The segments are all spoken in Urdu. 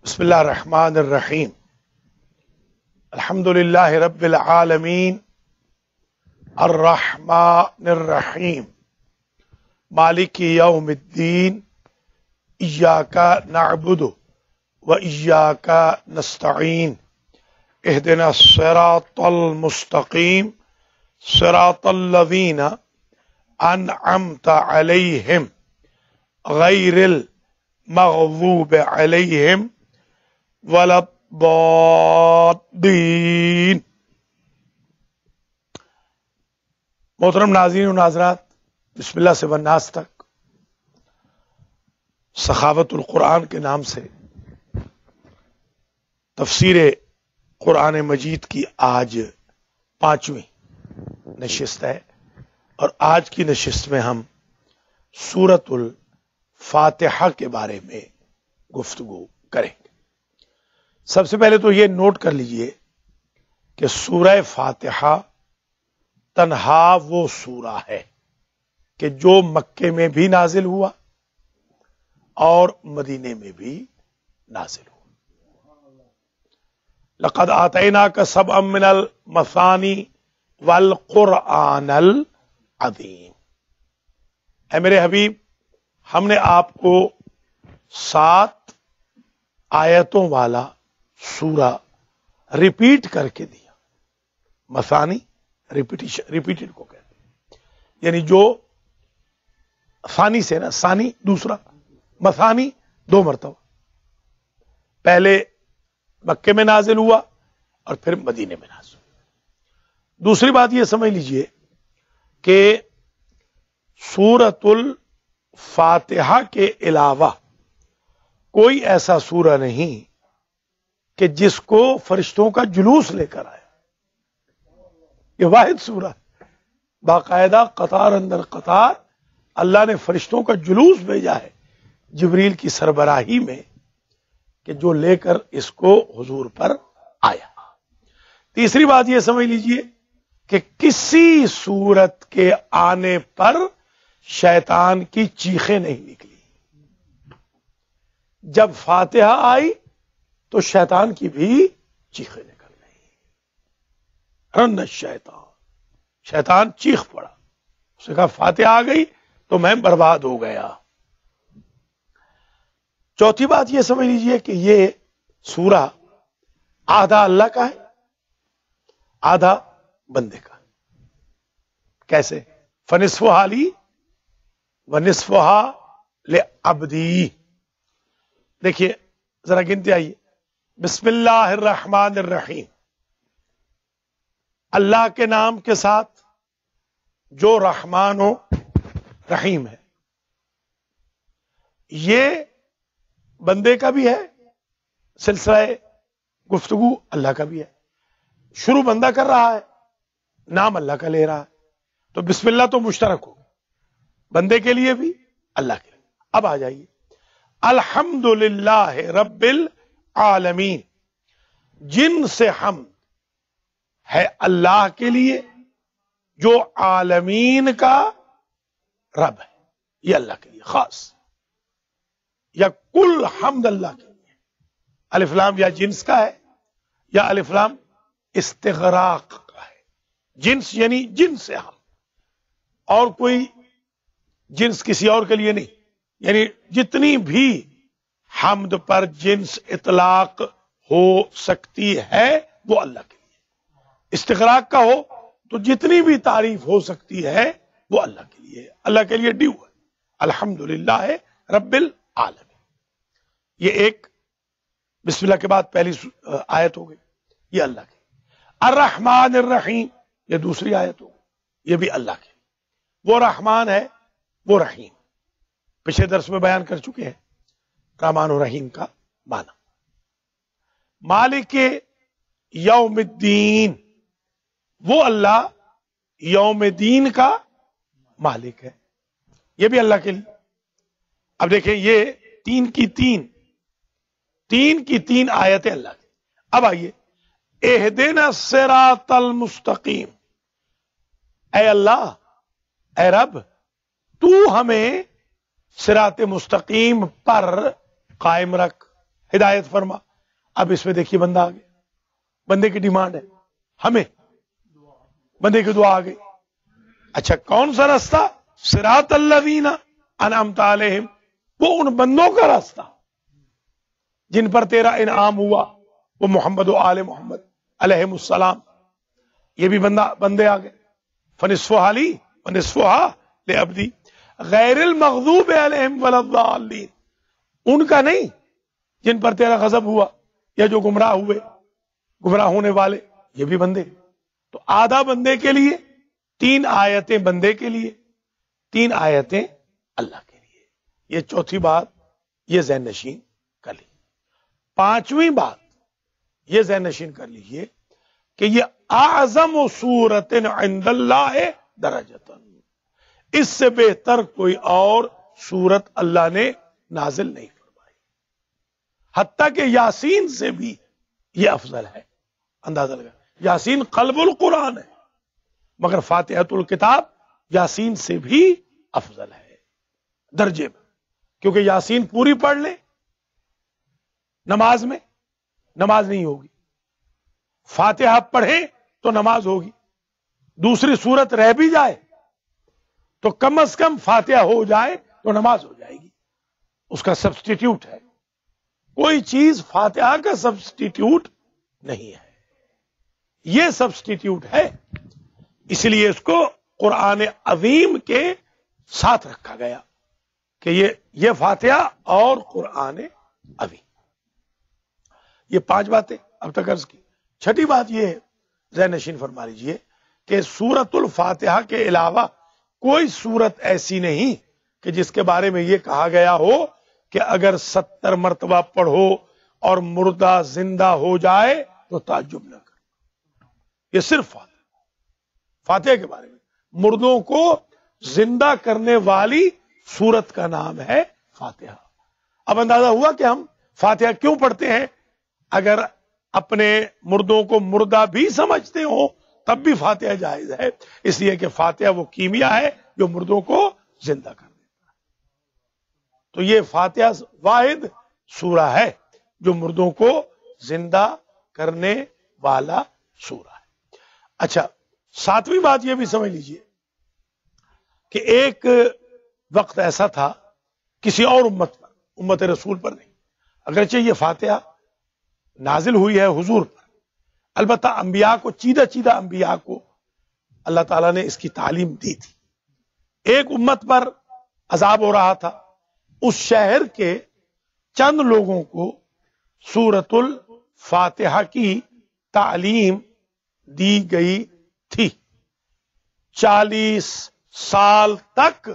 بسم اللہ الرحمن الرحیم الحمد للہ رب العالمین الرحمن الرحیم مالک یوم الدین ایاک نعبد و ایاک نستعین اہدنا الصراط المستقیم صراط الذین انعمت علیہم غیر المغضوب علیہم ولا الضالین۔ محترم ناظرین و ناظرات، بسم اللہ سے والناس تک سخاوت القرآن کے نام سے تفسیر قرآن مجید کی آج 5ویں نشست ہے، اور آج کی نشست میں ہم سورۃ الفاتحہ کے بارے میں گفتگو کریں گے۔ سب سے پہلے تو یہ نوٹ کر لیجئے کہ سورہ فاتحہ تنہا وہ سورہ ہے کہ جو مکے میں بھی نازل ہوا اور مدینے میں بھی نازل ہوا۔ لقد آتیناک سبعا من المثانی والقرآن العظیم۔ اے میرے حبیب، ہم نے آپ کو 7 آیتوں والا سورہ ریپیٹ کر کے دیا۔ مثانی ریپیٹڈ کو کہتے ہیں، یعنی جو ثانی سے نا، ثانی دوسرا، مثانی 2 مرتبہ، پہلے مکے میں نازل ہوا اور پھر مدینے میں نازل ہوا۔ دوسری بات یہ سمجھ لیجئے کہ سورۃ الفاتحہ کے علاوہ کوئی ایسا سورہ نہیں کہ جس کو فرشتوں کا جلوس لے کر آیا۔ یہ واحد سورہ ہے، باقاعدہ قطار اندر قطار اللہ نے فرشتوں کا جلوس بھیجا ہے جبریل کی سربراہی میں، کہ جو لے کر اس کو حضور پر آیا۔ تیسری بات یہ سمجھ لیجئے کہ کسی صورت کے آنے پر شیطان کی چیخیں نہیں نکلی۔ جب فاتحہ آئی تو شیطان کی بھی چیخیں نکل گئی۔ رن شیطان چیخ پڑا، اس نے کہا فاتحہ آ گئی تو میں برباد ہو گیا۔ چوتھی بات یہ سمجھ لیجئے کہ یہ سورہ آدھا اللہ کا ہے، آدھا بندے کا۔ کیسے؟ فنصفہا لی ونصفہا لعبدی۔ دیکھیے ذرا گنتے آئیے۔ بسم اللہ الرحمن الرحیم، اللہ کے نام کے ساتھ جو رحمان و رحیم ہے۔ یہ بندے کا بھی ہے، سلسلہ گفتگو اللہ کا بھی ہے۔ شروع بندہ کر رہا ہے، نام اللہ کا لے رہا ہے، تو بسم اللہ تو مشترک ہو بندے کے لیے بھی اللہ کے لیے۔ اب آ جائیے، الحمدللہ رب العالمین، جن سے حمد ہے اللہ کے لیے جو عالمین کا رب ہے۔ یہ اللہ کے لیے خاص، یا کل حمد اللہ کے لیے۔ الف لام یا جنس کا ہے، یا الف لام استغراق کا ہے۔ جنس یعنی جن سے ہم، اور کوئی جنس کسی اور کے لیے نہیں، یعنی جتنی بھی حمد پر جنس اطلاق ہو سکتی ہے وہ اللہ کے لیے۔ استغراق کا ہو تو جتنی بھی تعریف ہو سکتی ہے وہ اللہ کے لیے، اللہ کے لیے ڈیو ہے۔ الحمدللہ رب العالمین، یہ ایک بسم اللہ کے بعد پہلی آیت ہو گئی، یہ اللہ کی۔ الرحمن الرحیم، یہ دوسری آیت ہو گئی، یہ بھی اللہ کی۔ وہ رحمان ہے، وہ رحیم، پچھلے درس میں بیان کر چکے ہیں رحمان و رحیم کا معنی۔ مالک یوم الدین، وہ اللہ یوم دین کا مالک ہے، یہ بھی اللہ کے لیے۔ اب دیکھیں یہ تین کی تین آیتیں اللہ کی۔ اب آئیے، اہدنا الصراط المستقیم، اے اللہ، اے رب، تو ہمیں صراط مستقیم پر قائم رکھ، ہدایت فرما. اب اس میں دیکھیے بندہ آ گیا, بندے کی ڈیمانڈ ہے ہمیں, بندے کی دعا آ گئی. اچھا کون سا راستہ؟ صراط الذین انعمت علیہم, وہ ان بندوں کا راستہ جن پر تیرا انعام ہوا, وہ محمد و آل محمد علیہم السلام. یہ بھی بندے آ گئے. فنصفها لی ونصفها لعبدی غیر المغضوب علیہم ولا الضالین, ان کا نہیں جن پر تیرا غضب ہوا یا جو گمراہ ہوئے, گمراہ ہونے والے, یہ بھی بندے. تو آدھا بندے کے لیے, 3 آیتیں بندے کے لیے, 3 آیتیں اللہ کے لیے. یہ چوتھی بات یہ ذہن نشین کر لی. 5ویں بات یہ ذہن نشین کر لیجیے کہ یہ اعظم سورت عند اللہ درجۃ, اس سے بہتر کوئی اور سورت اللہ نے نازل نہیں فرمائی, حتیٰ کہ یاسین سے بھی یہ افضل ہے. اندازہ لگا, یاسین قلب القرآن ہے, مگر فاتحۃ الکتاب یاسین سے بھی افضل ہے درجے میں, کیونکہ یاسین پوری پڑھ لیں نماز میں, نماز نہیں ہوگی. فاتحہ پڑھیں تو نماز ہوگی. دوسری سورت رہ بھی جائے تو کم از کم فاتحہ ہو جائے تو نماز ہو جائے گی. اس کا سبسٹیٹیوٹ ہے, کوئی چیز فاتحہ کا سبسٹیٹیوٹ نہیں ہے, یہ سبسٹیٹیوٹ ہے. اس لیے اس کو قرآن عظیم کے ساتھ رکھا گیا کہ یہ فاتحہ اور قرآن عظیم. یہ 5 باتیں اب تک عرض کی. 6ٹھی بات یہ ہے, ذہن نشین فرما لیجیے کہ سورت الفاتحہ کے علاوہ کوئی سورت ایسی نہیں کہ جس کے بارے میں یہ کہا گیا ہو کہ اگر 70 مرتبہ پڑھو اور مردہ زندہ ہو جائے تو تعجب نہ کرو. یہ صرف فاتحہ کے بارے میں, مردوں کو زندہ کرنے والی سورت کا نام ہے فاتحہ. اب اندازہ ہوا کہ ہم فاتحہ کیوں پڑھتے ہیں. اگر اپنے مردوں کو مردہ بھی سمجھتے ہوں تب بھی فاتحہ جائز ہے, اس لیے کہ فاتحہ وہ کیمیا ہے جو مردوں کو زندہ کر دیتا ہے. تو یہ فاتحہ واحد سورہ ہے جو مردوں کو زندہ کرنے والا سورہ ہے. اچھا 7ویں بات یہ بھی سمجھ لیجئے کہ ایک وقت ایسا تھا کسی اور امت پر, امت رسول پر نہیں, اگرچہ یہ فاتحہ نازل ہوئی ہے حضور پر, البتہ انبیاء کو, چیدہ انبیاء کو اللہ تعالیٰ نے اس کی تعلیم دی تھی. ایک امت پر عذاب ہو رہا تھا, اس شہر کے چند لوگوں کو سورۃ الفاتحہ کی تعلیم دی گئی تھی. 40 سال تک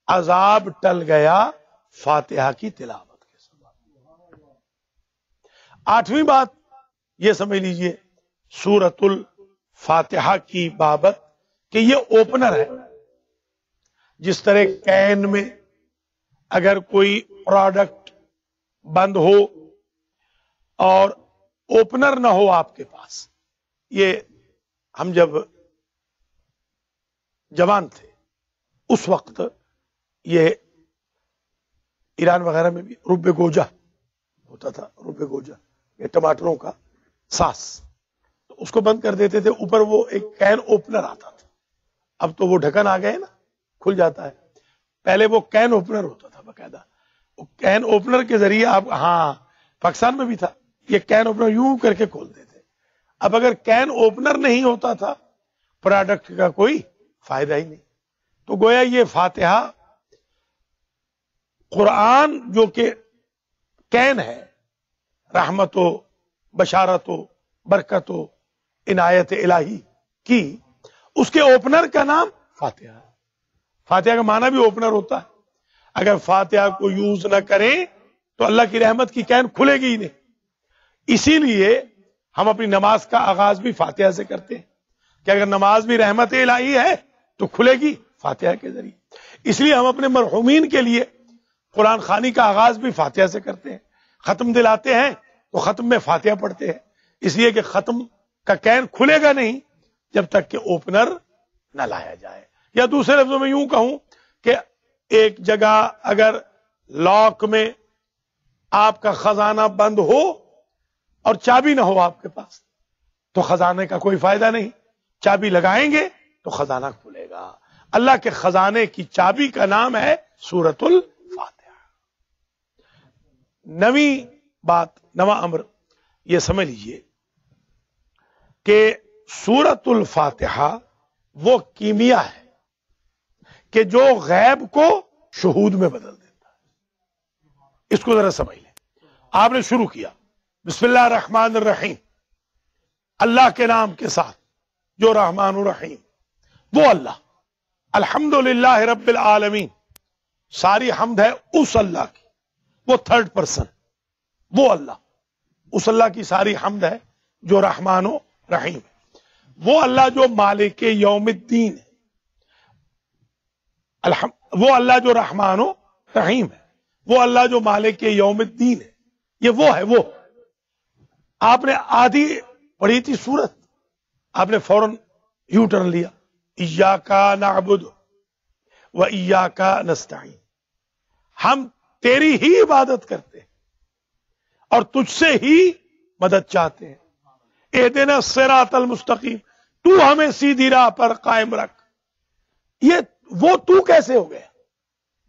عذاب ٹل گیا فاتحہ کی تلاوت کے سبب. 8ویں بات یہ سمجھ لیجئے سورۃ الفاتحہ کی بابت کہ یہ اوپنر ہے. جس طرح کین میں اگر کوئی پروڈکٹ بند ہو اور اوپنر نہ ہو آپ کے پاس, یہ ہم جب جوان تھے اس وقت یہ ایران وغیرہ میں بھی رب گوجہ ہوتا تھا, رب گوجہ یہ ٹماٹروں کا ساس, تو اس کو بند کر دیتے تھے, اوپر وہ ایک کین اوپنر آتا تھا. اب تو وہ ڈھکن آ گئے نا, کھل جاتا ہے. پہلے وہ کین اوپنر ہوتا تھا باقاعدہ, وہ کین اوپنر کے ذریعے آپ, ہاں پاکستان میں بھی تھا, یہ کین اوپنر یوں کر کے کھولتے تھے. اب اگر کین اوپنر نہیں ہوتا تھا پروڈکٹ کا کوئی فائدہ ہی نہیں. تو گویا یہ فاتحہ قرآن جو کہ کین ہے, رحمت و بشارت و برکت و عنایت الہی کی, اس کے اوپنر کا نام فاتحہ ہے. فاتحہ کا معنی بھی اوپنر ہوتا ہے. اگر فاتحہ کو یوز نہ کریں تو اللہ کی رحمت کی کین کھلے گی ہی نہیں. اسی لیے ہم اپنی نماز کا آغاز بھی فاتحہ سے کرتے ہیں کہ اگر نماز بھی رحمت الہی ہے تو کھلے گی فاتحہ کے ذریعے. اس لیے ہم اپنے مرحومین کے لیے قرآن خوانی کا آغاز بھی فاتحہ سے کرتے ہیں. ختم دلاتے ہیں تو ختم میں فاتحہ پڑھتے ہیں, اس لیے کہ ختم کا کین کھلے گا نہیں جب تک کہ اوپنر نہ لایا جائے. یا دوسرے لفظوں میں یوں کہوں کہ ایک جگہ اگر لاک میں آپ کا خزانہ بند ہو اور چابی نہ ہو آپ کے پاس تو خزانے کا کوئی فائدہ نہیں. چابی لگائیں گے تو خزانہ کھلے گا. اللہ کے خزانے کی چابی کا نام ہے سورۃ الفاتحہ. نویں بات، نواں امر یہ سمجھ لیجئے کہ سورۃ الفاتحہ وہ کیمیا ہے کہ جو غیب کو شہود میں بدل دیتا ہے. اس کو ذرا سمجھ لیں. آپ نے شروع کیا بسم اللہ الرحمن الرحیم، اللہ کے نام کے ساتھ جو رحمان الرحیم، وہ اللہ. الحمدللہ رب العالمین، ساری حمد ہے اس اللہ کی، وہ تھرڈ پرسن، وہ اللہ، اس اللہ کی ساری حمد ہے جو رحمان و رحیم ہے. وہ اللہ جو مالک یوم الدین ہے، وہ اللہ جو رحمان و رحیم ہے، وہ اللہ جو مالک یوم الدین ہے. یہ وہ ہے. وہ آپ نے آدھی پڑھی تھی سورت، آپ نے فوراً یو ٹرن لیا. ایاک نعبد و ایاک نستعین، ہم تیری ہی عبادت کرتے ہیں اور تجھ سے ہی مدد چاہتے ہیں. اہدنا الصراط المستقیم، تو ہمیں سیدھی راہ پر قائم رکھ. یہ وہ تو کیسے ہو گیا؟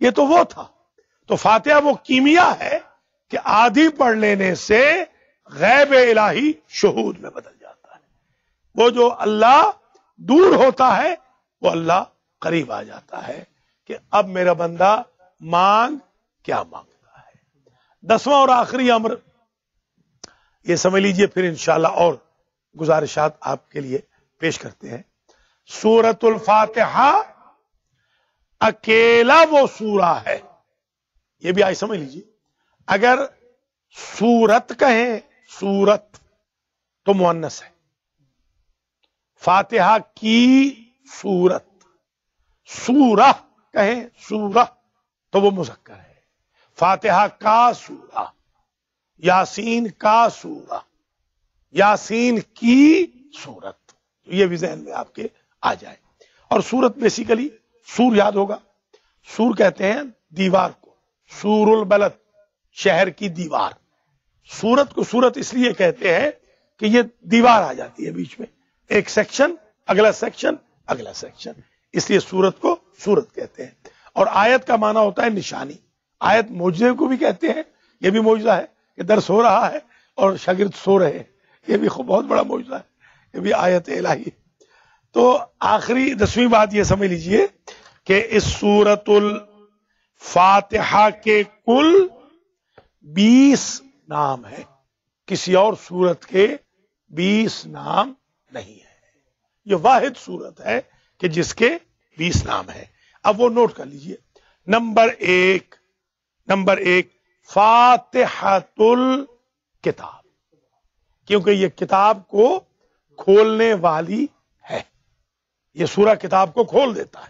یہ تو وہ تھا. تو فاتحہ وہ کیمیا ہے کہ آدھی پڑھ لینے سے غیب الہی شہود میں بدل جاتا ہے. وہ جو اللہ دور ہوتا ہے وہ اللہ قریب آ جاتا ہے کہ اب میرا بندہ مانگ کیا مانگتا ہے. 10واں اور آخری امر یہ سمجھ لیجئے، پھر انشاءاللہ اور گزارشات آپ کے لیے پیش کرتے ہیں. سورۃ الفاتحہ اکیلا وہ سورہ ہے، یہ بھی آج سمجھ لیجئے. اگر سورت کہیں سورت تو مؤنث ہے، فاتحہ کی سورت. سورہ کہیں سورہ تو وہ مذکر ہے. فاتحہ کا سورہ، یاسین کا سورہ، یاسین کی سورت. یہ بھی ذہن میں آپ کے آ جائے. اور سورت بیسیکلی، سور یاد ہوگا، سور کہتے ہیں دیوار کو، سور البلد، شہر کی دیوار. سورت کو سورت اس لیے کہتے ہیں کہ یہ دیوار آ جاتی ہے بیچ میں، ایک سیکشن اگلا سیکشن اگلا سیکشن، اس لیے سورت کو سورت کہتے ہیں. اور آیت کا معنی ہوتا ہے نشانی. آیت معجزے کو بھی کہتے ہیں. یہ بھی معجزہ ہے کہ درس ہو رہا ہے اور شاگرد سو رہے ہیں، یہ بھی بہت بڑا معجزہ ہے، یہ بھی آیت الہی. تو آخری 10ویں بات یہ سمجھ لیجئے کہ اس سورۃ الفاتحہ کے کل 20 نام ہیں، کسی اور سورت کے 20 نام نہیں ہے. یہ واحد سورت ہے کہ جس کے 20 نام ہیں. اب وہ نوٹ کر لیجئے. نمبر ایک فاتحۃ الکتاب، کیونکہ یہ کتاب کو کھولنے والی ہے، یہ سورہ کتاب کو کھول دیتا ہے.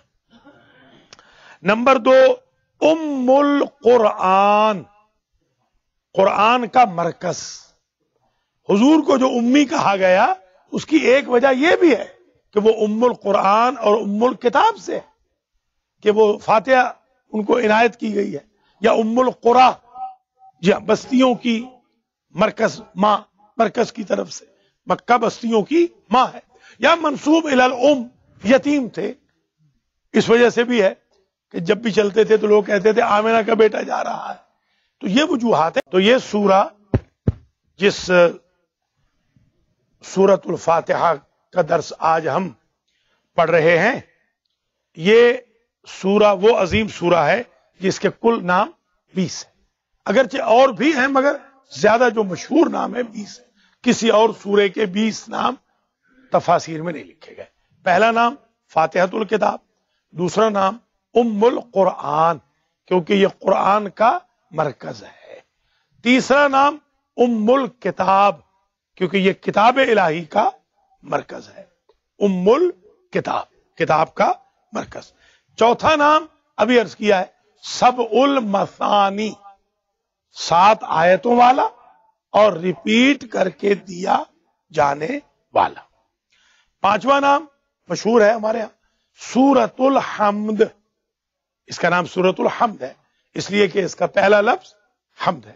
نمبر 2 ام القرآن، قرآن کا مرکز. حضور کو جو امی کہا گیا اس کی ایک وجہ یہ بھی ہے کہ وہ ام القرآن اور ام الکتاب سے ہے، کہ وہ فاتحہ ان کو عنایت کی گئی ہے. یا ام القرى، جی بستیوں کی مرکز ماں، مرکز کی طرف سے مکہ بستیوں کی ماں ہے. یا منسوب الی الام، یتیم تھے اس وجہ سے بھی ہے کہ جب بھی چلتے تھے تو لوگ کہتے تھے آمنہ کا بیٹا جا رہا ہے. تو یہ وجوہات ہیں. تو یہ سورہ، جس سورۃ الفاتحہ کا درس آج ہم پڑھ رہے ہیں، یہ سورہ وہ عظیم سورہ ہے جس کے کل نام 20 ہیں. اگرچہ اور بھی ہیں مگر زیادہ جو مشہور نام ہے 20 ہے. کسی اور سورے کے 20 نام تفاسیر میں نہیں لکھے گئے. پہلا نام فاتحۃ الکتاب، دوسرا نام ام القرآن کیونکہ یہ قرآن کا مرکز ہے، تیسرا نام ام الکتاب کیونکہ یہ کتاب الہی کا مرکز ہے. ام الکتاب، کتاب کا مرکز. چوتھا نام ابھی عرض کیا ہے سبع المثانی، 7 آیتوں والا اور ریپیٹ کر کے دیا جانے والا. پانچواں نام مشہور ہے ہمارے ہاں سورۃ الحمد. اس کا نام سورۃ الحمد ہے اس لیے کہ اس کا پہلا لفظ حمد ہے.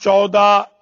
14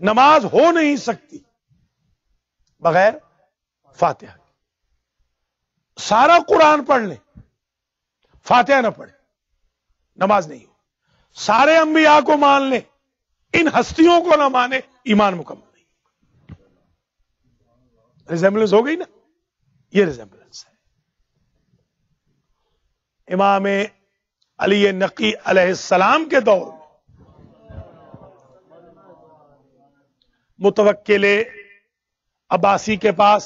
نماز ہو نہیں سکتی بغیر فاتحہ کی۔ سارا قرآن پڑھ لیں، فاتحہ نہ پڑھیں، نماز نہیں ہو۔ سارے انبیاء کو مان لیں، ان ہستیوں کو نہ مانے، ایمان مکمل نہیں۔ ریزیمبلنس ہو گئی نا؟ یہ ریزیمبلنس ہے۔ امام علی نقی علیہ السلام کے دور میں متوکل عباسی کے پاس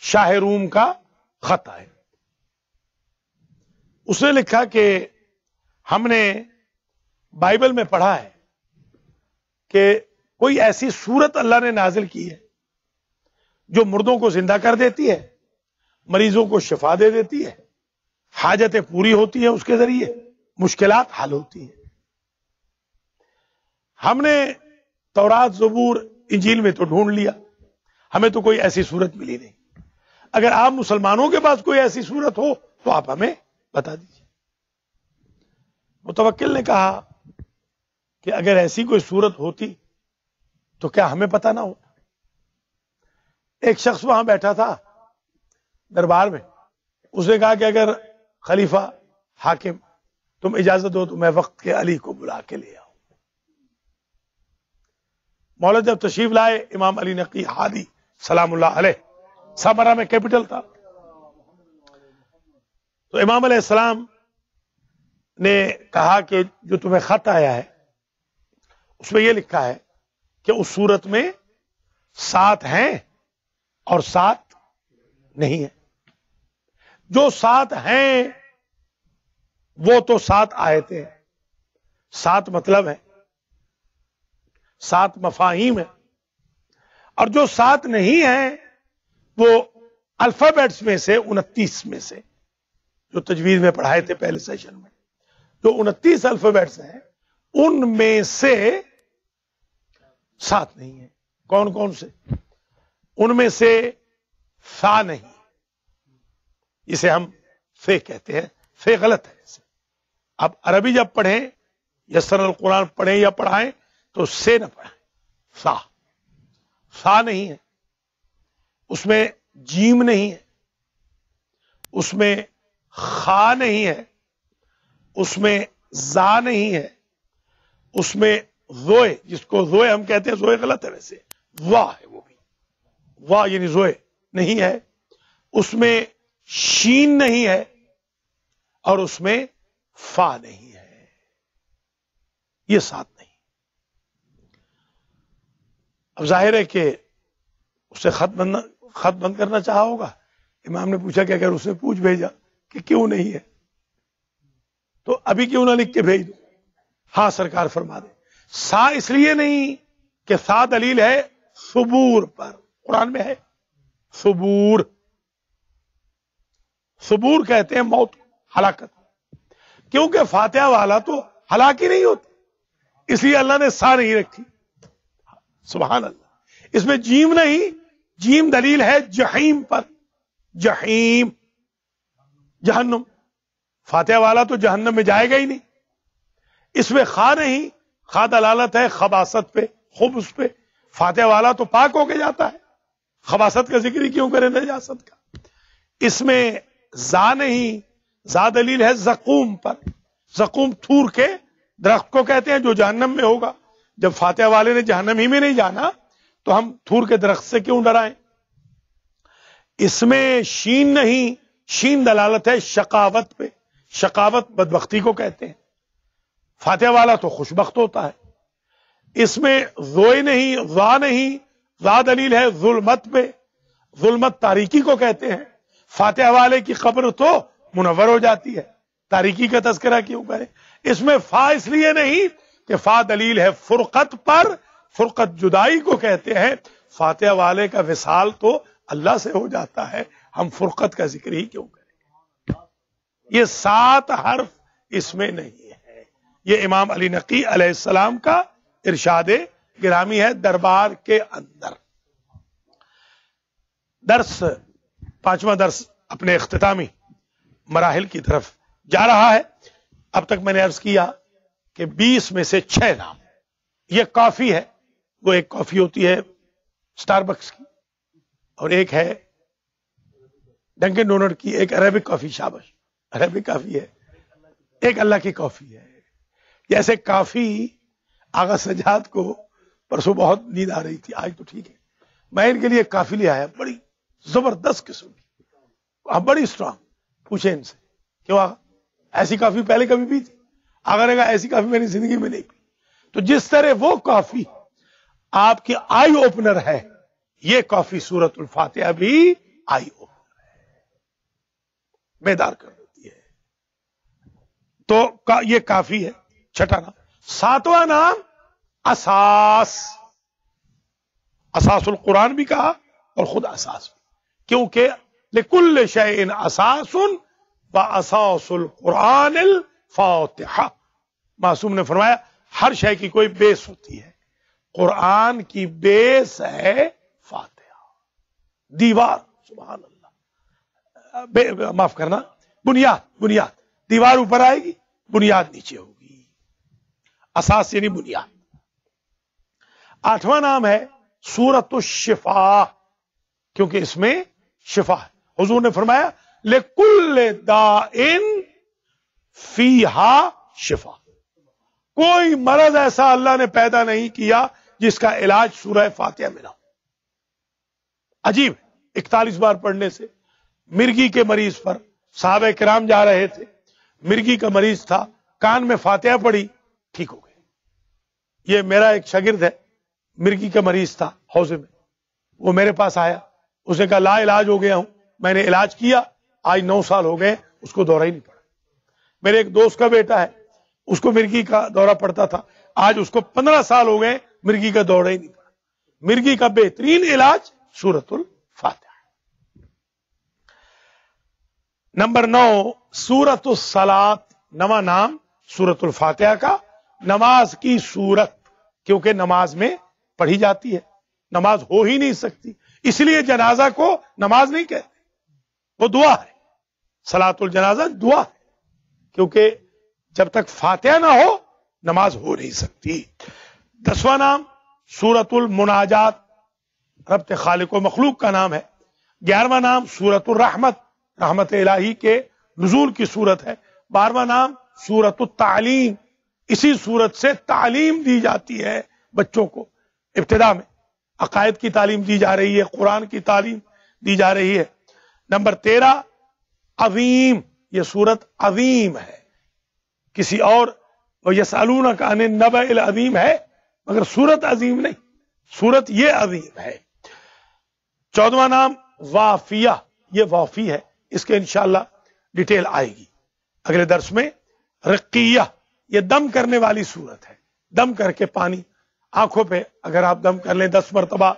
شاہ روم کا خط آئے۔ اس نے لکھا کہ ہم نے بائبل میں پڑھا ہے کہ کوئی ایسی سورت اللہ نے نازل کی ہے جو مردوں کو زندہ کر دیتی ہے، مریضوں کو شفا دے دیتی ہے، حاجتیں پوری ہوتی ہیں اس کے ذریعے، مشکلات حل ہوتی ہیں۔ ہم نے تورات، زبور، انجیل میں تو ڈھونڈ لیا، ہمیں تو کوئی ایسی صورت ملی نہیں۔ اگر آپ مسلمانوں کے پاس کوئی ایسی صورت ہو تو آپ ہمیں بتا دیجیے۔ متوکل نے کہا کہ اگر ایسی کوئی صورت ہوتی تو کیا ہمیں پتہ نہ ہوتا؟ ایک شخص وہاں بیٹھا تھا دربار میں، اس نے کہا کہ اگر خلیفہ، حاکم، تم اجازت دو تو میں وقت کے علی کو بلا کے لے آؤں۔ مولا جب تشریف لائے، امام علی نقی ہادی سلام اللہ علیہ، سامرا میں کیپٹل تھا، تو امام علیہ السلام نے کہا کہ جو تمہیں خط آیا ہے اس میں یہ لکھا ہے کہ اس صورت میں 7 ہیں اور 7 نہیں ہیں۔ جو 7 ہیں وہ تو 7 آیتیں ہیں، 7 مطلب ہے، 7 مفاہیم ہیں، اور جو 7 نہیں ہیں وہ الفابیٹس میں سے 29 میں سے جو تجوید میں پڑھائے تھے پہلے سیشن میں، جو 29 الفابیٹس ہیں ان میں سے 7 نہیں ہیں۔ کون کون سے؟ ان میں سے فا نہیں، اسے ہم فے کہتے ہیں، فے غلط ہے اسے۔ اب عربی جب پڑھیں، یسر القرآن پڑھیں یا پڑھائیں تو سے نہ پڑھیں، فا، فا نہیں ہے، اس میں جیم نہیں ہے، اس میں خا نہیں ہے، اس میں زا نہیں ہے، اس میں زوئے، جس کو زوئے ہم کہتے ہیں، زوئے غلط ہے ویسے، واہ ہے، وہ بھی واہ یعنی زوئے نہیں ہے، اس میں شین نہیں ہے، اور اس میں فا نہیں ہے۔ یہ 7 نہیں۔ اب ظاہر ہے کہ اسے خط بند کرنا چاہا ہوگا۔ امام نے پوچھا کہ اگر اسے پوچھ بھیجا کہ کیوں نہیں ہے تو ابھی کیوں نہ لکھ کے بھیج دو؟ ہاں سرکار فرما دے، سا اس لیے نہیں کہ سا دلیل ہے صبور پر، قرآن میں ہے صبور، صبور کہتے ہیں موت، ہلاکت، کیونکہ فاتحہ والا تو ہلاک ہی نہیں ہوتا، اس لیے اللہ نے سا نہیں رکھی۔ سبحان اللہ۔ اس میں جیم نہیں، جیم دلیل ہے جہیم پر، جہیم، جہنم، فاتحہ والا تو جہنم میں جائے گا ہی نہیں۔ اس میں خا نہیں، خا دلالت ہے خباثت پہ، خبث پہ، فاتحہ والا تو پاک ہو کے جاتا ہے، خباثت کا ذکر ہی کیوں کرے نجاست کا۔ اس میں زا نہیں، زا دلیل ہے زقوم پر، زقوم تھور کے درخت کو کہتے ہیں جو جہنم میں ہوگا۔ جب فاتحہ والے نے جہنم ہی میں نہیں جانا تو ہم تھور کے درخت سے کیوں ڈرائیں۔ اس میں شین نہیں، شین دلالت ہے شقاوت پہ، شقاوت بدبختی کو کہتے ہیں، فاتحہ والا تو خوشبخت ہوتا ہے۔ اس میں زوئے نہیں، ذا نہیں، ذا دلیل ہے ظلمت پہ، ظلمت تاریکی کو کہتے ہیں، فاتحہ والے کی قبر تو منور ہو جاتی ہے، تاریکی کا تذکرہ کیوں کریں۔ اس میں فا اس لیے نہیں کہ فا دلیل ہے فرقت پر، فرقت جدائی کو کہتے ہیں، فاتحہ والے کا وصال تو اللہ سے ہو جاتا ہے، ہم فرقت کا ذکر ہی کیوں کریں۔ یہ 7 حرف اس میں نہیں ہے۔ یہ امام علی نقی علیہ السلام کا ارشاد گرامی ہے دربار کے اندر۔ درس 5واں درس اپنے اختتامی مراحل کی طرف جا رہا ہے۔ اب تک میں نے عرض کیا کہ 20 میں سے 6 نام، یہ کافی ہے وہ ایک کافی ہوتی ہے سٹار بکس کی، اور ایک ہے ڈنکن ڈونٹ کی، ایک عربک کافی، شابش عربک کافی ہے، ایک اللہ کی کافی ہے۔ جیسے کافی آغا سجاد کو پرسوں بہت نیند آ رہی تھی، آج تو ٹھیک ہے، میں ان کے لیے کافی لے آیا، بڑی زبردست قسم کی، بڑی اسٹرانگ۔ پوچھے ان سے کیوں آغا ایسی کافی پہلے کبھی پی تھی؟ آغا نے کہا ایسی کافی میری زندگی میں نہیں پی۔ تو جس طرح وہ کافی آپ کی آئی اوپنر ہے، یہ کافی سورۃ الفاتحہ بھی آئی اوپنر ہے، بیدار کر دیتی ہے۔ تو یہ کافی ہے، چھٹا نام۔ ساتواں نام اساس، اساس القرآن بھی کہا اور خود اساس بھی، کیونکہ لکل شیء اساس و اساس القرآن الفاتحہ، معصوم نے فرمایا ہر شے کی کوئی بیس ہوتی ہے، قرآن کی بیس ہے فاتحہ، دیوار، سبحان اللہ، معاف کرنا، بنیاد، دیوار اوپر آئے گی، بنیاد نیچے ہوگی، اساس یعنی بنیاد۔ آٹھواں نام ہے سورۃ الشفا، کیونکہ اس میں شفا ہے۔ حضور نے فرمایا لکل داء فیہا شفا، کوئی مرض ایسا اللہ نے پیدا نہیں کیا جس کا علاج سورہ فاتحہ میں نہ ہو۔ عجیب، 41 بار پڑھنے سے مرگی کے مریض پر صحابہ کرام جا رہے تھے، مرگی کا مریض تھا، کان میں فاتحہ پڑھی، ٹھیک ہو گئے۔ یہ میرا ایک شاگرد ہے، مرگی کا مریض تھا حوضے میں، وہ میرے پاس آیا، اس نے کہا لا علاج ہو گیا ہوں، میں نے علاج کیا، آج 9 سال ہو گئے اس کو دورہ ہی نہیں پڑا۔ میرے ایک دوست کا بیٹا ہے، اس کو مرگی کا دورہ پڑتا تھا، آج اس کو 15 سال ہو گئے مرگی کا دورہ ہی نہیں پڑا۔ مرگی کا بہترین علاج سورۃ الفاتحہ۔ نمبر 9 سورۃ الصلاۃ، نواں نام سورۃ الفاتحہ کا، نماز کی سورت، کیونکہ نماز میں پڑھی جاتی ہے، نماز ہو ہی نہیں سکتی، اس لیے جنازہ کو نماز نہیں کہتے، وہ دعا ہے، صلاۃ الجنازہ دعا ہے، کیونکہ جب تک فاتحہ نہ ہو نماز ہو نہیں سکتی۔ 10واں نام سورۃ المناجات، ربط خالق و مخلوق کا نام ہے۔ 11واں نام سورۃ الرحمت، رحمت الہی کے نزول کی صورت ہے۔ 12واں نام سورۃ التعلیم، اسی صورت سے تعلیم دی جاتی ہے بچوں کو، ابتدا میں عقائد کی تعلیم دی جا رہی ہے، قرآن کی تعلیم دی جا رہی ہے۔ نمبر 13 عظیم، یہ صورت عظیم ہے، کسی اور یسألونک عن النبأ العظیم ہے، مگر صورت عظیم نہیں، صورت یہ عظیم ہے۔ 14واں نام وافیہ، یہ وافی ہے، اس کے انشاءاللہ ڈیٹیل آئے گی اگلے درس میں۔ رقیہ، یہ دم کرنے والی صورت ہے، دم کر کے پانی آنکھوں پہ اگر آپ دم کر لیں 10 مرتبہ،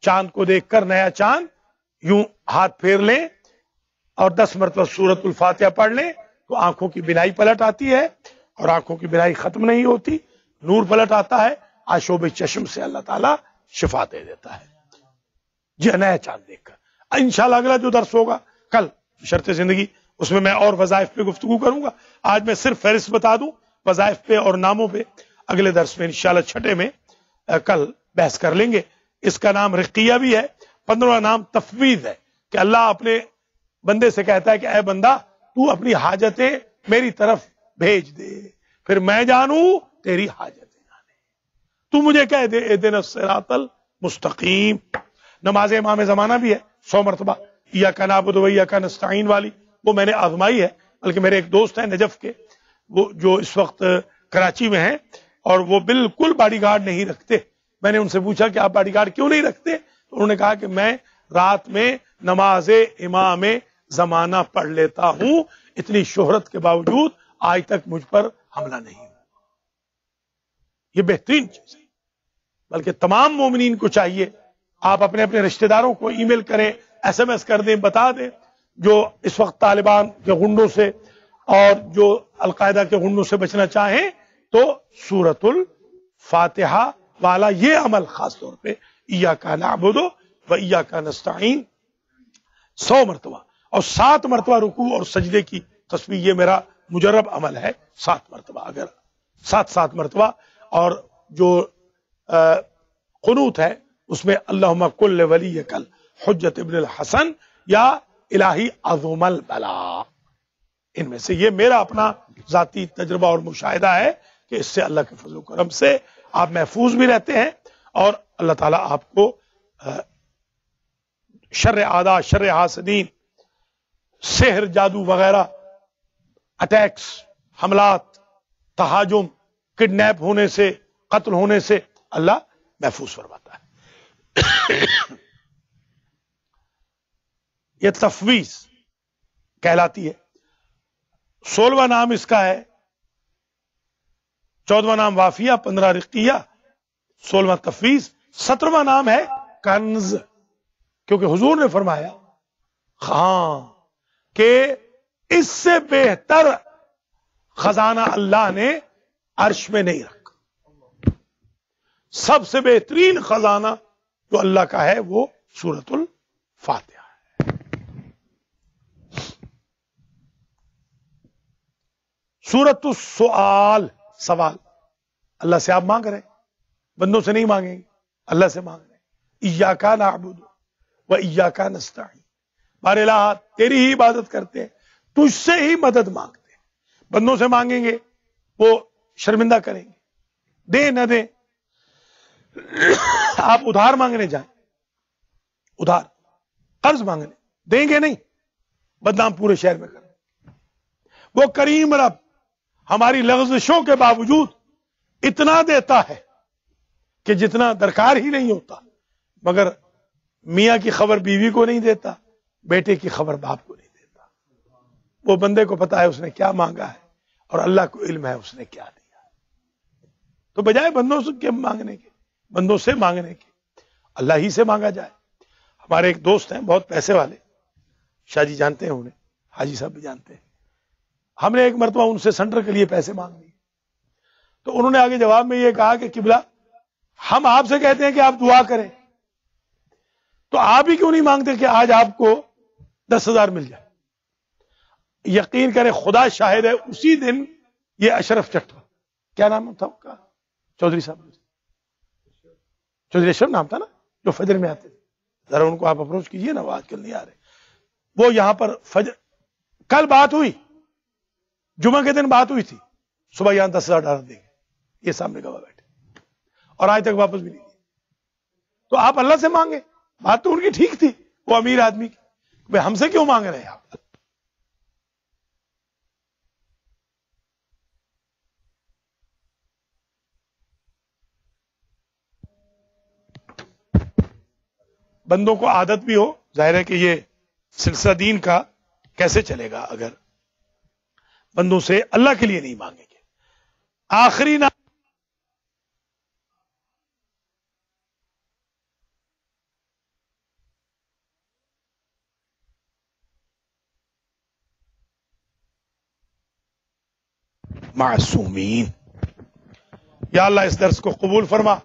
چاند کو دیکھ کر نیا چاند، یوں ہاتھ پھیر لیں اور 10 مرتبہ سورۃ الفاتحہ پڑھ لیں تو آنکھوں کی بینائی پلٹ آتی ہے، اور آنکھوں کی بینائی ختم نہیں ہوتی، نور پلٹ آتا ہے، آشوب چشم سے اللہ تعالیٰ شفا دے دیتا ہے جی نیا چاند دیکھ کر۔ انشاءاللہ اگلا جو درس ہوگا کل شرط زندگی، اس میں اور وظائف پہ گفتگو کروں گا، آج میں صرف فہرست بتا دوں وظائف پہ اور ناموں پہ، اگلے درس میں انشاءاللہ چھٹے میں کل بحث کر لیں گے۔ اس کا نام رقیہ بھی ہے۔ 15واں نام تفویض ہے، کہ اللہ اپنے بندے سے کہتا ہے کہ اے بندہ تو اپنی حاجتیں میری طرف بھیج دے، پھر میں جانوں تیری حاجتیں جانے، تو مجھے کہہ دے اہدنا الصراط المستقیم۔ نماز امام زمانہ بھی ہے 100 مرتبہ، ایاک نعبد و ایاک نستعین والی، وہ میں نے آزمائی ہے، بلکہ میرے ایک دوست ہیں نجف کے، وہ جو اس وقت کراچی میں ہیں، اور وہ بالکل باڈی گارڈ نہیں رکھتے۔ میں نے ان سے پوچھا کہ آپ باڈی گارڈ کیوں نہیں رکھتے، تو انہوں نے کہا کہ میں رات میں نماز امام زمانہ پڑھ لیتا ہوں، اتنی شہرت کے باوجود آج تک مجھ پر حملہ نہیں ہوا۔ یہ بہترین چیز ہے، بلکہ تمام مومنین کو چاہیے آپ اپنے اپنے رشتہ داروں کو ای میل کریں، SMS کر دیں، بتا دیں، جو اس وقت طالبان کے غنڈوں سے اور جو القاعدہ کے غنڈوں سے بچنا چاہیں تو سورۃ الفاتحہ والا یہ عمل خاص طور پہ ایاک نعبد و ایاک نستعین 100 مرتبہ، اور 7 مرتبہ رکوع اور سجدے کی تسبیح، یہ میرا مجرب عمل ہے، 7 مرتبہ، اگر 7 مرتبہ، اور جو قنوت ہے اس میں اللہم کل ولیک الحجت ابن الحسن یا الہی عظم البلا، ان میں سے یہ میرا اپنا ذاتی تجربہ اور مشاہدہ ہے کہ اس سے اللہ کے فضل و کرم سے آپ محفوظ بھی رہتے ہیں اور اللہ تعالیٰ آپ کو شر اعداء، شر حاسدین، سحر، جادو وغیرہ، اٹیکس، حملات، تہاجم، کڈنیپ ہونے سے، قتل ہونے سے اللہ محفوظ فرماتا ہے۔ یہ تفویض کہلاتی ہے۔ 16واں نام اس کا ہے، 14واں نام وافیہ، 15 رقیہ، 16واں تفویض، 17واں نام ہے کنز، کیونکہ حضور نے فرمایا ہاں کہ اس سے بہتر خزانہ اللہ نے عرش میں نہیں رکھا۔ سب سے بہترین خزانہ جو اللہ کا ہے وہ سورۃ الفاتحہ ہے۔ سورۃ السؤال، سوال اللہ سے آپ مانگ رہے ہیں، بندوں سے نہیں مانگیں گے، اللہ سے مانگ رہے ہیں۔ ایاک نعبد و ایاک نستعین، بار الہ تیری ہی عبادت کرتے ہیں، تجھ سے ہی مدد مانگتے ہیں، بندوں سے مانگیں گے وہ شرمندہ کریں گے، دیں نہ دیں۔ آپ ادھار مانگنے جائیں، ادھار قرض مانگنے، دیں گے نہیں، بدنام پورے شہر میں کریں۔ وہ کریم رب ہماری لغزشوں کے باوجود اتنا دیتا ہے کہ جتنا درکار ہی نہیں ہوتا، مگر میاں کی خبر بیوی کو نہیں دیتا، بیٹے کی خبر باپ کو نہیں دیتا۔ وہ بندے کو پتا ہے اس نے کیا مانگا ہے اور اللہ کو علم ہے اس نے کیا دیا ہے۔ تو بجائے بندوں سے مانگنے کے، بندوں سے مانگنے کے، اللہ ہی سے مانگا جائے۔ ہمارے ایک دوست ہیں بہت پیسے والے، شاہ جی جانتے ہیں انہیں، حاجی صاحب بھی جانتے ہیں۔ ہم نے ایک مرتبہ ان سے سینٹر کے لیے پیسے مانگ لیے، تو انہوں نے آگے جواب میں یہ کہا کہ قبلہ ہم آپ سے کہتے ہیں کہ آپ دعا کریں، تو آپ ہی کیوں نہیں مانگتے کہ آج آپ کو 10,000 مل جائے؟ یقین کریں خدا شاہد ہے، اسی دن یہ اشرف چٹھا، کیا نام تھا ان کا، چودھری صاحب، چودھری اشرف نام تھا نا، جو فجر میں آتے تھے، ذرا ان کو آپ اپروچ کیجئے نا، وہ آج کل نہیں آ رہے۔ وہ یہاں پر فجر، کل بات ہوئی، جمعہ کے دن بات ہوئی تھی، صبح یہاں 10,000 ڈالر دیں گے، یہ سامنے گواہ بیٹھے، اور آج تک واپس بھی نہیں دیے۔ تو آپ اللہ سے مانگے، بات تو ان کی ٹھیک تھی، وہ امیر آدمی کی، بھائی ہم سے کیوں مانگ رہے ہیں آپ؟ بندوں کو عادت بھی ہو، ظاہر ہے کہ یہ سلسلہ دین کا کیسے چلے گا اگر بندوں سے اللہ کے لیے نہیں مانگیں گے۔ آخری نام معصومین، یا اللہ اس درس کو قبول فرما،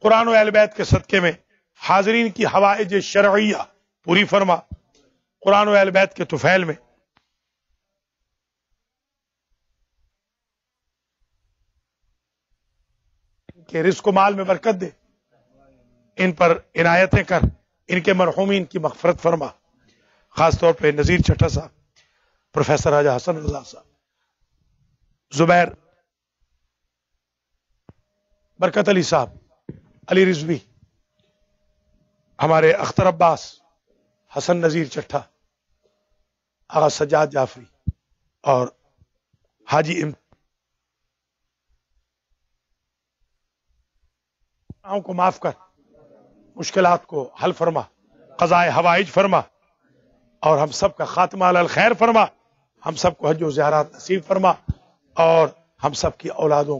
قرآن و اہل بیت کے صدقے میں حاضرین کی حوائج شرعیہ پوری فرما، قرآن و اہل بیت کے طفیل میں کہ رزق و مال میں برکت دے، ان پر عنایتیں کر، ان کے مرحومین کی مغفرت فرما، خاص طور پہ نذیر چٹھا صاحب، پروفیسر راجہ حسن رضا صاحب، زبیر، برکت علی صاحب، علی رضوی، ہمارے اختر عباس، حسن نذیر چٹھا، آغا سجاد جعفری، اور حاجی کو معاف کر، مشکلات کو حل فرما، قضاء حوائج فرما، اور ہم سب کا خاتمہ علی الخیر فرما، ہم سب کو حج و زیارات نصیب فرما، اور ہم سب کی اولادوں